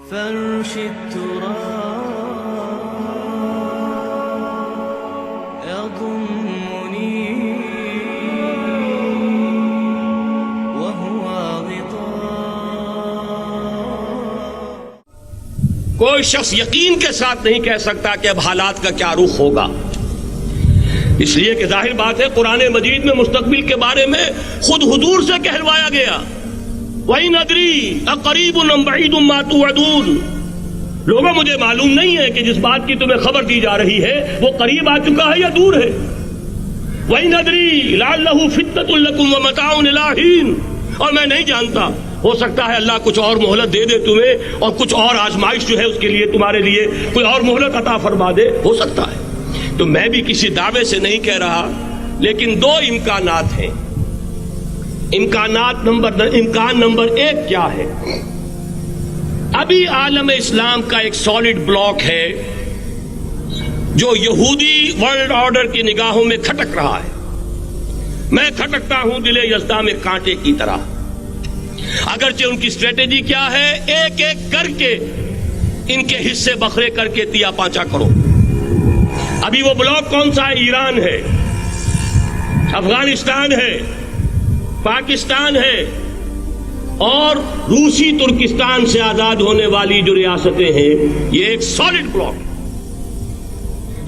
فرش التراب يضمني وهو غطاء. کوئی شخص یقین کے ساتھ نہیں کہہ سکتا کہ اب حالات کا کیا رخ ہوگا، اس لیے کہ ظاہر بات ہے قرآن مجید میں مستقبل کے بارے میں خود حضور سے کہلوایا گیا، وَإِنْ أَدْرِي أَقَرِيبٌ أَمْ بَعِيدٌ مَا تُوعَدُونَ. لوگوں مجھے معلوم نہیں ہے کہ جس بات کی تمہیں خبر دی جا رہی ہے وہ قریب آ چکا ہے یا دور ہے. وَإِنْ أَدْرِي لَعَلَّهُ فِتْنَةٌ لَكُمْ وَمَتَاعٌ إِلَىٰ حِينٍ. اور میں نہیں جانتا، ہو سکتا ہے اللہ کچھ اور مہلت دے دے تمہیں، اور کچھ اور آزمائش جو ہے اس کے لیے تمہارے لیے کوئی اور مہلت عطا فرما دے، ہو سکتا ہے. تو میں بھی کسی دعوے سے نہیں کہہ رہا، لیکن دو امکانات ہیں. امکان نمبر ایک کیا ہے؟ ابھی عالم اسلام کا ایک سالڈ بلاک ہے جو یہودی ورلڈ آرڈر کی نگاہوں میں کھٹک رہا ہے. میں کھٹکتا ہوں دل یزداں میں کانٹے کی طرح. اگرچہ ان کی اسٹریٹجی کیا ہے، ایک ایک کر کے ان کے حصے بکھرے کر کے تیا پانچا کرو. ابھی وہ بلاک کون سا ہے؟ ایران ہے، افغانستان ہے، پاکستان ہے، اور روسی ترکستان سے آزاد ہونے والی جو ریاستیں ہیں، یہ ایک سالڈ بلاک.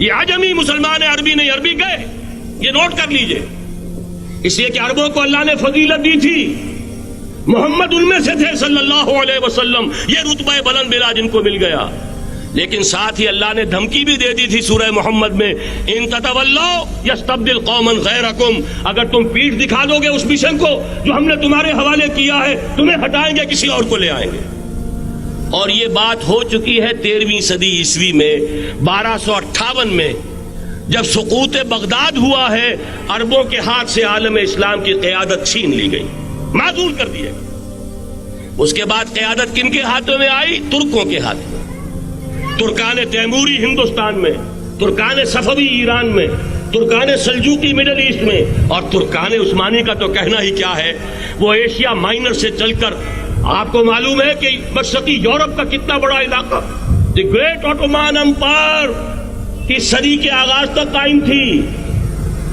یہ عجمی مسلمان عربی نہیں، عربی گئے، یہ نوٹ کر لیجئے. اس لیے کہ عربوں کو اللہ نے فضیلت دی تھی، محمد ان میں سے تھے صلی اللہ علیہ وسلم، یہ رتبہ بلند ملا جن کو مل گیا. لیکن ساتھ ہی اللہ نے دھمکی بھی دے دی تھی سورہ محمد میں، ان تتولوا یستبدل قوما غیرکم. اگر تم پیٹھ دکھا دو گے اس مشن کو جو ہم نے تمہارے حوالے کیا ہے، تمہیں ہٹائیں گے، کسی اور کو لے آئیں گے. اور یہ بات ہو چکی ہے 13ویں صدی عیسوی میں، 1258 میں جب سقوط بغداد ہوا ہے، عربوں کے ہاتھ سے عالم اسلام کی قیادت چھین لی گئی، معزول کر دیے. اس کے بعد قیادت کن کے ہاتھوں میں آئی؟ ترکوں کے ہاتھ میں. ترکان تیموری ہندوستان میں، ترکان صفوی ایران میں، ترکان سلجوقی مڈل ایسٹ میں، اور ترکان عثمانی کا تو کہنا ہی کیا ہے. وہ ایشیا مائنر سے چل کر آپ کو معلوم ہے کہ مشرقی یورپ کا کتنا بڑا علاقہ، دی گریٹ آٹومان امپائر کی صدی کے آغاز تک قائم تھی.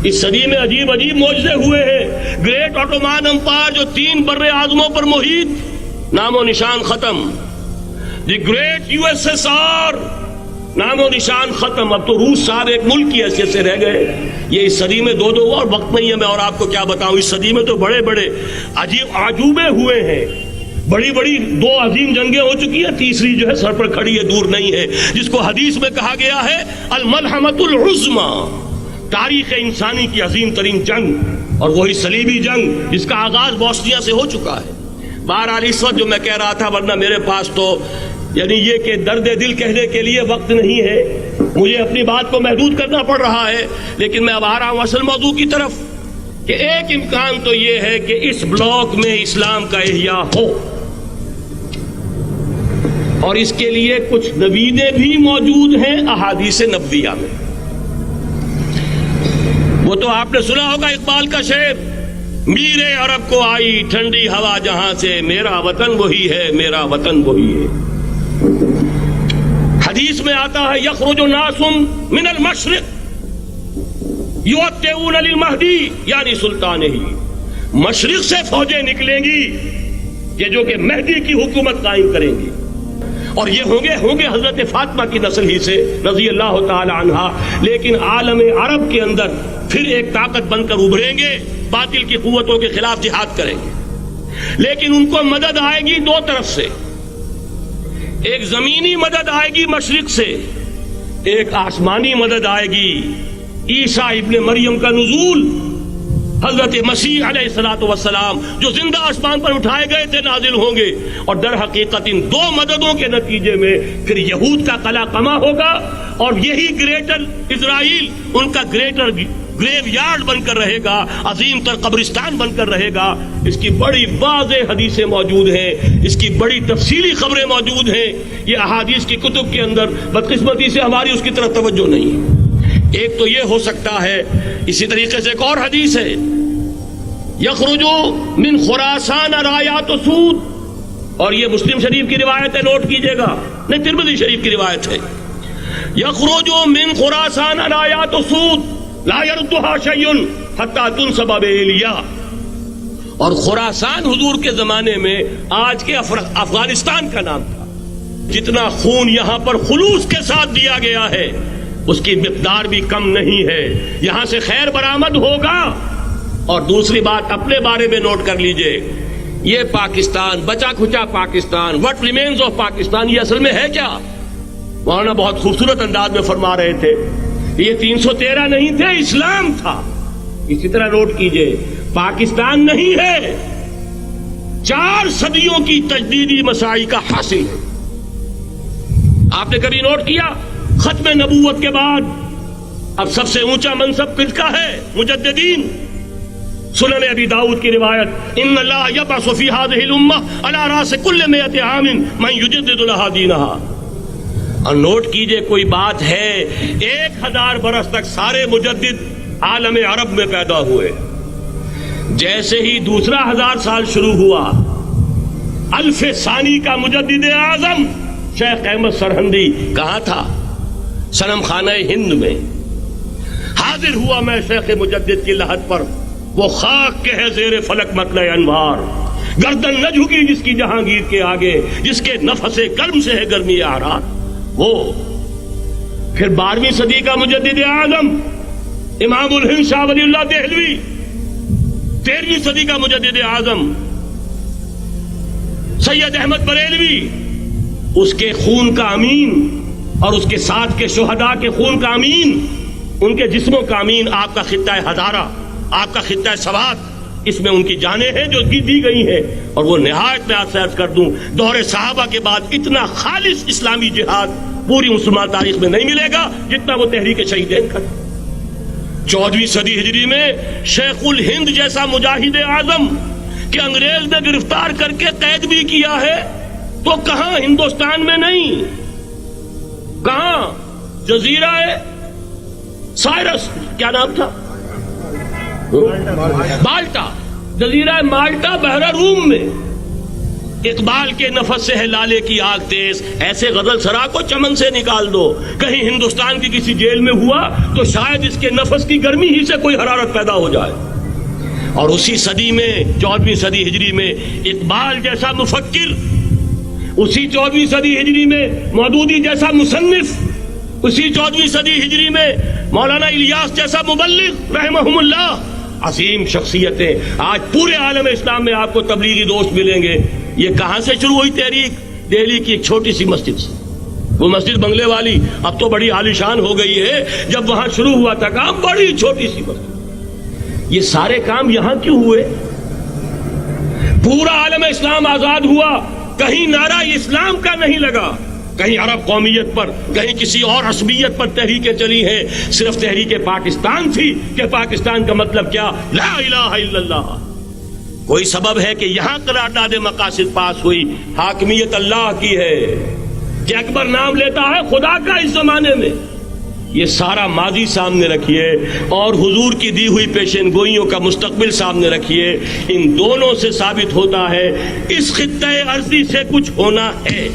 اس صدی میں عجیب عجیب معجزے ہوئے ہیں. گریٹ آٹومان امپائر جو 3 بر اعظموں پر محیط، نام و نشان ختم. دی گریٹ USSR، نام و نشان ختم. اب تو روس صاحب ایک ملک کی حیثیت سے رہ گئے. یہ اس صدی میں دو اور وقت نہیں ہے میں اور آپ کو کیا بتاؤں. اس صدی میں تو بڑے بڑے عجیب عجوبے ہوئے ہیں. بڑی 2 عظیم جنگیں ہو چکی ہیں، تیسری جو ہے سر پر کھڑی ہے، دور نہیں ہے، جس کو حدیث میں کہا گیا ہے الملحمۃ العظمی، تاریخ انسانی کی عظیم ترین جنگ، اور وہی صلیبی جنگ جس کا آغاز بوسنیا سے ہو چکا ہے. بہرحال اس وقت جو میں کہہ رہا تھا، ورنہ میرے پاس تو یعنی یہ کہ درد دل کہنے کے لیے وقت نہیں ہے، مجھے اپنی بات کو محدود کرنا پڑ رہا ہے. لیکن میں اب آ رہا ہوں اصل موضوع کی طرف، کہ ایک امکان تو یہ ہے کہ اس بلاک میں اسلام کا احیاء ہو، اور اس کے لیے کچھ نویدیں بھی موجود ہیں احادیث نبویہ میں. وہ تو آپ نے سنا ہوگا اقبال کا شعر، میرے عرب کو آئی ٹھنڈی ہوا جہاں سے، میرا وطن وہی ہے، میرا وطن وہی ہے. حدیث میں آتا ہے یخرج ناس من المشرق یؤتون للمہدی یعنی سلطانہ، مشرق سے فوجیں نکلیں گی کہ جو کہ مہدی کی حکومت قائم کریں گی، اور یہ ہوں گے حضرت فاطمہ کی نسل ہی سے رضی اللہ تعالی عنہا. لیکن عالم عرب کے اندر پھر ایک طاقت بن کر ابھریں گے، باطل کی قوتوں کے خلاف جہاد کریں گے. لیکن ان کو مدد آئے گی 2 طرف سے، ایک زمینی مدد آئے گی مشرق سے، ایک آسمانی مدد آئے گی. عیسیٰ ابن مریم کا نزول، حضرت مسیح علیہ الصلوۃ والسلام جو زندہ آسمان پر اٹھائے گئے تھے نازل ہوں گے. اور در حقیقت ان 2 مددوں کے نتیجے میں پھر یہود کا قلعہ قمع ہوگا، اور یہی گریٹر اسرائیل ان کا گریٹر گریو یارڈ بن کر رہے گا، عظیم تر قبرستان بن کر رہے گا. اس کی بڑی واضح حدیثیں موجود ہیں، اس کی بڑی تفصیلی خبریں موجود ہیں. یہ احادیث کی کتب کے اندر بدقسمتی سے ہماری اس کی طرف توجہ نہیں ہے. ایک تو یہ ہو سکتا ہے. اسی طریقے سے ایک اور حدیث ہے، یخرج من خراسان رایات سود اور یہ مسلم شریف کی روایت ہے، نوٹ کیجئے گا، نہیں ترمذی شریف کی روایت ہے، یخرج من خراسان آیات سود لا یردها شیء حتی تنصب بإیلیا. اور خراسان حضور کے زمانے میں آج کے افغانستان کا نام تھا. جتنا خون یہاں پر خلوص کے ساتھ دیا گیا ہے اس کی مقدار بھی کم نہیں ہے. یہاں سے خیر برآمد ہوگا. اور دوسری بات اپنے بارے میں نوٹ کر لیجئے، یہ پاکستان، بچا کھچا Pakistan, what remains of Pakistan, یہ اصل میں ہے کیا؟ مولانا بہت خوبصورت انداز میں فرما رہے تھے، یہ 313 نہیں تھے، اسلام تھا. اسی طرح نوٹ کیجئے، پاکستان نہیں ہے، 4 صدیوں کی تجدیدی مساعی کا حاصل ہے. آپ نے کبھی نوٹ کیا ختم نبوت کے بعد اب سب سے اونچا منصب کس کا ہے؟ مجددین. سنن ابی داؤد کی روایت، ان اللہ یبعث فی هذه الامہ علی راس کل 100 عام من یجدد لها دینها. اور نوٹ کیجئے کوئی بات ہے، 1000 برس تک سارے مجدد عالم عرب میں پیدا ہوئے. جیسے ہی دوسرا 1000 سال شروع ہوا، الف ثانی کا مجدد اعظم شیخ احمد سرہندی کہاں تھا؟ صنم خانہ ہند میں. حاضر ہوا میں شیخ مجدد کی لحد پر، وہ خاک کے ہے زیر فلک مطلع انوار، گردن نہ جھکی جس کی جہانگیر کے آگے، جس کے نفس گرم سے ہے گرمی اعراض. وہ پھر 12ویں صدی کا مجدد اعظم امام الہند شاہ ولی اللہ دہلوی، 13ویں صدی کا مجدد اعظم سید احمد بریلوی، اس کے خون کا امین اور اس کے ساتھ کے شہداء کے خون کا امین، ان کے جسموں کا امین آپ کا خطہ ہزارہ، آپ کا خطہ سوات، اس میں ان کی جانیں ہیں جو دی گئی ہیں. اور وہ نہایت میں آپ سے عرض کر دوں، دور صحابہ کے بعد اتنا خالص اسلامی جہاد پوری مسلمان تاریخ میں نہیں ملے گا جتنا وہ تحریک شہیدین کا. 14ویں صدی ہجری میں شیخ الہند جیسا مجاہد اعظم کہ انگریز نے گرفتار کر کے قید بھی کیا ہے، تو کہاں؟ ہندوستان میں نہیں، کہاں؟ جزیرہ سائرس، کیا نام تھا؟ مالٹا، جزیرہ مالٹا بحر روم میں. اقبال کے نفس سے ہے لالے کی آگ تیز، ایسے غزل سرا کو چمن سے نکال دو. کہیں ہندوستان کی کسی جیل میں ہوا تو شاید اس کے نفس کی گرمی ہی سے کوئی حرارت پیدا ہو جائے. اور اسی صدی میں 14ویں صدی ہجری میں اقبال جیسا مفکر، اسی 14ویں صدی ہجری میں مودودی جیسا مصنف، اسی 14ویں صدی ہجری میں مولانا الیاس جیسا مبلغ رحمہم اللہ، عظیم شخصیتیں آج پورے عالم اسلام میں آپ کو تبلیغی دوست ملیں گے. یہ کہاں سے شروع ہوئی تحریک؟ دہلی کی ایک چھوٹی سی مسجد سے. وہ مسجد بنگلے والی اب تو بڑی عالیشان ہو گئی ہے، جب وہاں شروع ہوا تھا کام بڑی چھوٹی سی مسجد. یہ سارے کام یہاں کیوں ہوئے؟ پورا عالم اسلام آزاد ہوا، کہیں نعرہ اسلام کا نہیں لگا، کہیں عرب قومیت پر، کہیں کسی اور عصبیت پر تحریکیں چلی ہیں. صرف تحریک پاکستان تھی کہ پاکستان کا مطلب کیا؟ لا الہ الا اللہ. کوئی سبب ہے کہ یہاں قرارداد مقاصد پاس ہوئی، حاکمیت اللہ کی ہے کہ اکبر نام لیتا ہے خدا کا اس زمانے میں. یہ سارا ماضی سامنے رکھیے اور حضور کی دی ہوئی پیشین گوئیوں کا مستقبل سامنے رکھیے. ان دونوں سے ثابت ہوتا ہے اس خطہ ارضی سے کچھ ہونا ہے.